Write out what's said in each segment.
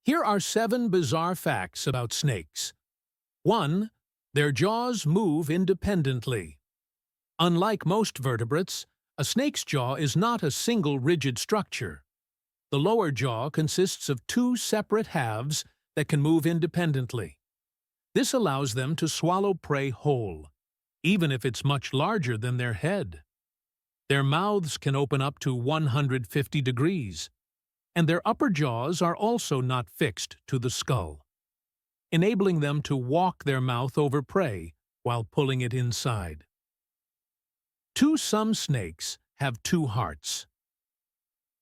Here are 7 bizarre facts about snakes. 1. Their jaws move independently. Unlike most vertebrates, a snake's jaw is not a single rigid structure. The lower jaw consists of 2 separate halves that can move independently. This allows them to swallow prey whole, even if it's much larger than their head. Their mouths can open up to 150 degrees, and their upper jaws are also not fixed to the skull, enabling them to walk their mouth over prey while pulling it inside. 2. Some snakes have 2 hearts.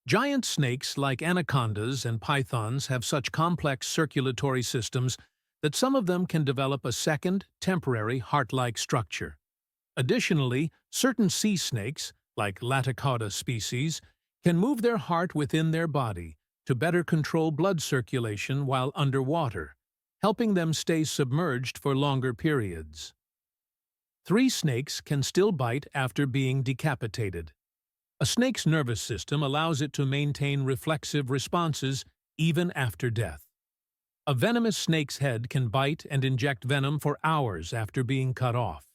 Giant snakes like anacondas and pythons have such complex circulatory systems that some of them can develop a second, temporary heart-like structure. Additionally, certain sea snakes, like Latticauda species, can move their heart within their body to better control blood circulation while underwater, helping them stay submerged for longer periods. 3. Snakes can still bite after being decapitated. A snake's nervous system allows it to maintain reflexive responses even after death. A venomous snake's head can bite and inject venom for hours after being cut off.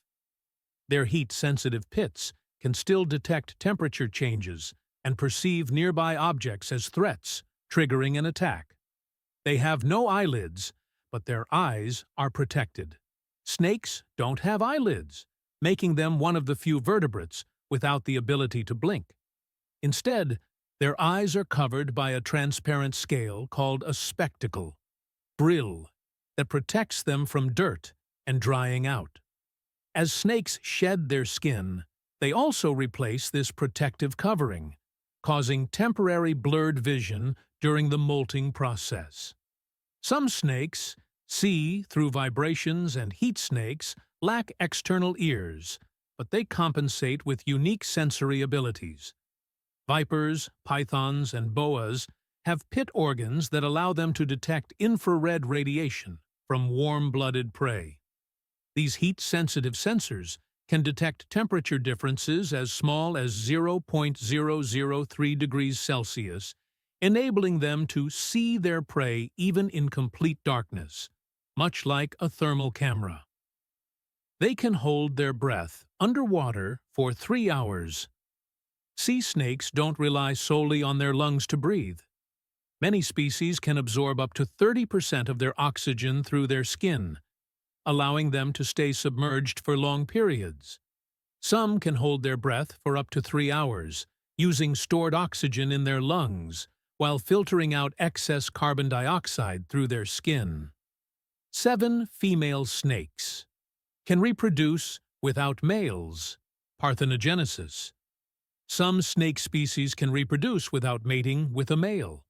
Their heat-sensitive pits can still detect temperature changes and perceive nearby objects as threats, triggering an attack. They have no eyelids, but their eyes are protected. Snakes don't have eyelids, making them one of the few vertebrates without the ability to blink. Instead, their eyes are covered by a transparent scale called a spectacle, brill, that protects them from dirt and drying out. As snakes shed their skin, they also replace this protective covering, causing temporary blurred vision during the molting process. Some snakes, see-through vibrations and heat snakes, lack external ears, but they compensate with unique sensory abilities. Vipers, pythons, and boas have pit organs that allow them to detect infrared radiation from warm-blooded prey. These heat-sensitive sensors can detect temperature differences as small as 0.003 degrees Celsius, enabling them to see their prey even in complete darkness, much like a thermal camera. They can hold their breath underwater for 3 hours. Sea snakes don't rely solely on their lungs to breathe. Many species can absorb up to 30% of their oxygen through their skin, allowing them to stay submerged for long periods. Some can hold their breath for up to 3 hours, using stored oxygen in their lungs, while filtering out excess carbon dioxide through their skin. 7. Female snakes can reproduce without males, parthenogenesis. Some snake species can reproduce without mating with a male.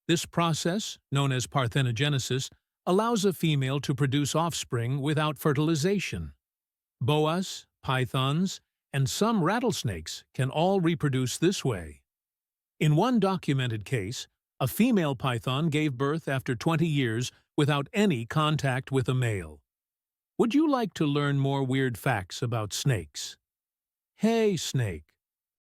This process, known as parthenogenesis, allows a female to produce offspring without fertilization. Boas, pythons, and some rattlesnakes can all reproduce this way. In one documented case, a female python gave birth after 20 years without any contact with a male. Would you like to learn more weird facts about snakes? Hey, snake!